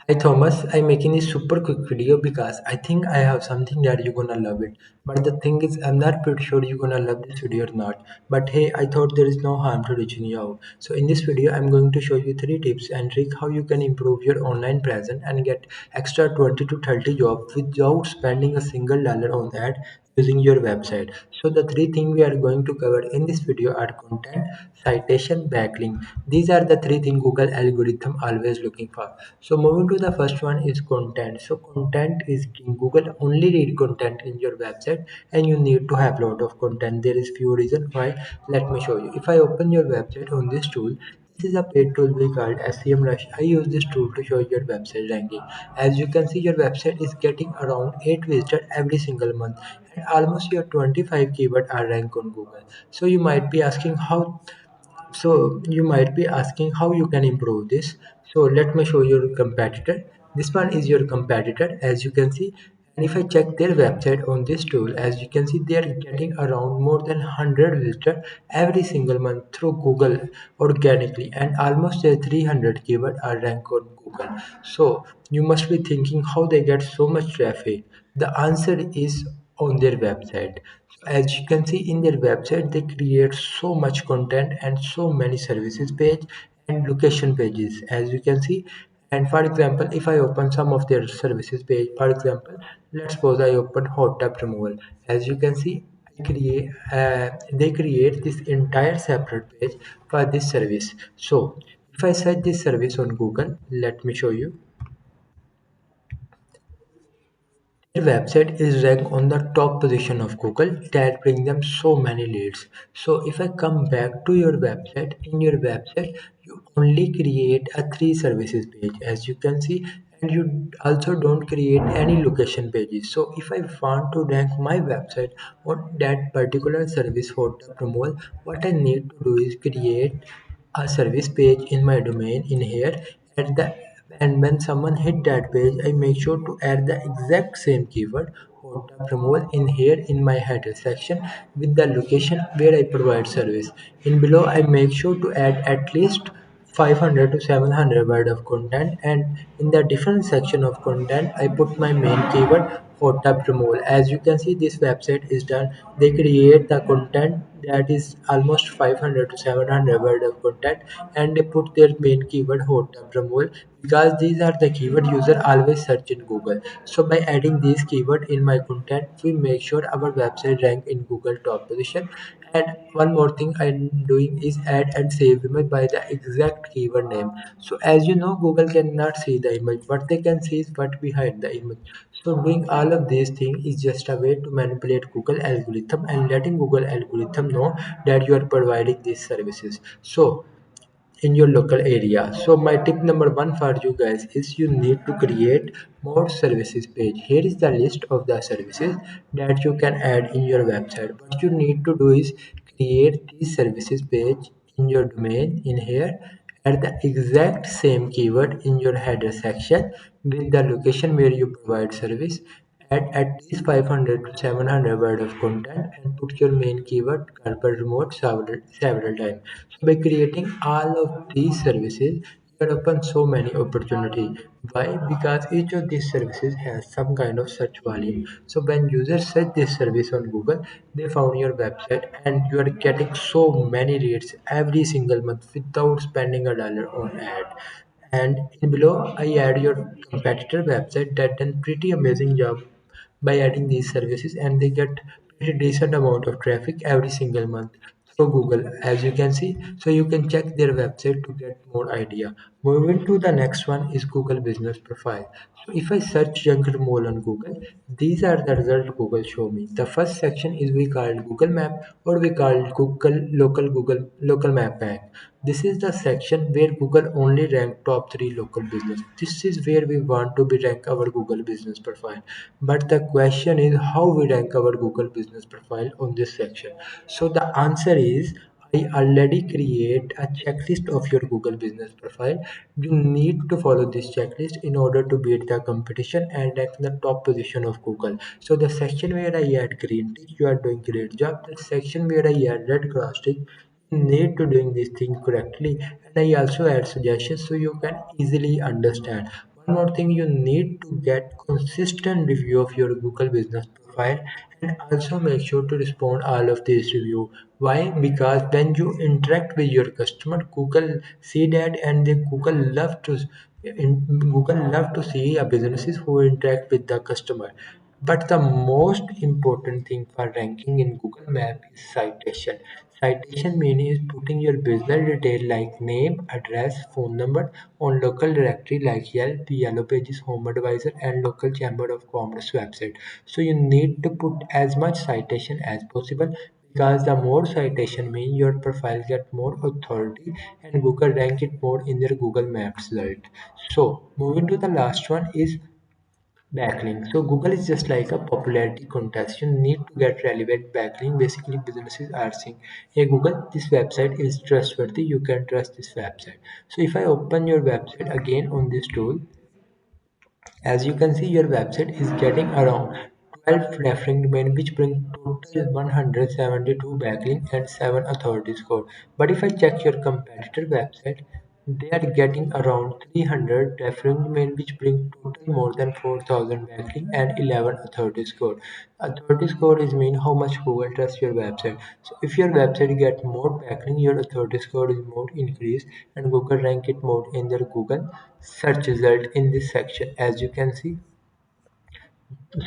Hi Thomas, I'm making this super quick video because I think I have something that you're gonna love it. But the thing is, I'm not pretty sure you're gonna love this video or not. But hey, I thought there is no harm to reaching you out. So in this video, I'm going to show you three tips and tricks how you can improve your online presence and get extra 20 to 30 jobs without spending a single dollar on ad using your website. So the three things we are going to cover in this video are content, citation, backlink. These are the three things Google algorithm always looking for. So moving to the first one is content. So content is king. Google only read content in your website and you need to have a lot of content. There is few reasons why. Let me show you. If I open your website on this tool, this is a paid tool we called SEMrush. I use this tool to show your website ranking. As you can see, your website is getting around 8 visitors every single month, and almost your 25 keywords are ranked on Google. So you might be asking how you can improve this. So let me show your competitor. This one is your competitor, as you can see. And if I check their website on this tool, as you can see, they are getting around more than 100 visitors every single month through Google organically, and almost their 300 keywords are ranked on Google. So you must be thinking how they get so much traffic. The answer is on their website. As you can see in their website, they create so much content and so many services page and location pages, as you can see. And for example, if I open some of their services page, for example, let's suppose I open hot tub removal. As you can see, they create this entire separate page for this service. So if I search this service on Google, let me show you. Their website is ranked on the top position of Google. That brings them so many leads. So if I come back to your website, in your website you only create a three services page, as you can see, and you also don't create any location pages. So if I want to rank my website on that particular service for the promote, what I need to do is create a service page in my domain in here at the, and when someone hit that page, I make sure to add the exact same keyword or the promote in here in my header section with the location where I provide service. In below, I make sure to add at least 500 to 700 word of content, and in the different section of content I put my main keyword for tab removal. As you can see, this website is done. They create the content that is almost 500 to 700 word of content, and they put their main keyword hot tab removal because these are the keyword user always search in Google. So by adding these keyword in my content, we make sure our website rank in Google top position. And one more thing I'm doing is add and save image by the exact keyword name. So as you know, Google cannot see the image. What they can see is what behind the image. So doing all of these things is just a way to manipulate Google algorithm and letting Google algorithm know that you are providing these services. So in your local area. So my tip number one for you guys is you need to create more services page. Here is the list of the services that you can add in your website. What you need to do is create these services page in your domain in here, add the exact same keyword in your header section with the location where you provide service. Add at least 500 to 700 word of content and put your main keyword carpet remote several times. So by creating all of these services, you can open so many opportunity. Why? Because each of these services has some kind of search volume. So when users search this service on Google, they found your website and you are getting so many leads every single month without spending a dollar on ad. And in below, I add your competitor website that done pretty amazing job by adding these services, and they get pretty decent amount of traffic every single month through Google, as you can see. So you can check their website to get more idea. Moving to the next one is Google Business Profile. So if I search Younger Mole on Google, these are the results Google show me. The first section is we call Google Map, or we call Google Local Map Pack. This is the section where Google only rank top 3 local business. This is where we want to be rank our Google business profile. But the question is how we rank our Google business profile on this section. So the answer is I already create a checklist of your Google business profile. You need to follow this checklist in order to beat the competition and rank in the top position of Google. So the section where I add green tick, you are doing great job. The section where I add red cross tick, need to doing this thing correctly, and I also add suggestions so you can easily understand one more thing, you need to get consistent review of your Google business profile, and also make sure to respond all of these review. Why? Because when you interact with your customer, Google see that, and they Google love to see a businesses who interact with the customer. But the most important thing for ranking in Google Map is citation. Citation means putting your business detail like name, address, phone number on local directory like Yelp, Yellow Pages, Home Advisor, and local Chamber of Commerce website. So you need to put as much citation as possible, because the more citation mean your profile get more authority and Google rank it more in their Google Maps result. So moving to the last one is backlink. So Google is just like a popularity contest. You need to get relevant backlink. Basically, businesses are saying, "Hey Google, this website is trustworthy. You can trust this website." So if I open your website again on this tool, as you can see, your website is getting around 12 referring domain, which bring total 172 backlink and 7 authority score. But if I check your competitor website, they are getting around 300 referring domain, which bring total more than 4,000 backlink and 11 authority score. Authority score is mean how much Google trusts your website. So if your website get more backlink, your authority score is more increased, and Google rank it more in their Google search result in this section, as you can see.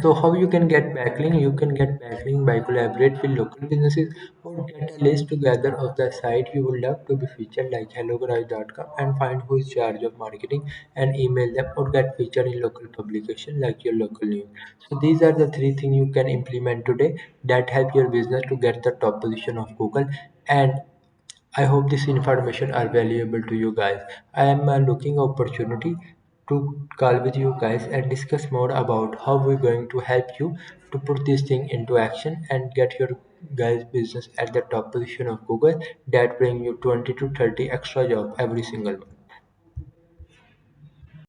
So how you can get backlink? You can get backlink by collaborate with local businesses or get a list together of the site you would love to be featured like hellogarage.com, and find who is charge of marketing and email them, or get featured in local publication like your local news. So these are the three things you can implement today that help your business to get the top position of Google. And I hope this information are valuable to you guys. I am looking opportunity to call with you guys and discuss more about how we're going to help you to put this thing into action and get your guys business at the top position of Google, that bring you 20 to 30 extra job every single month.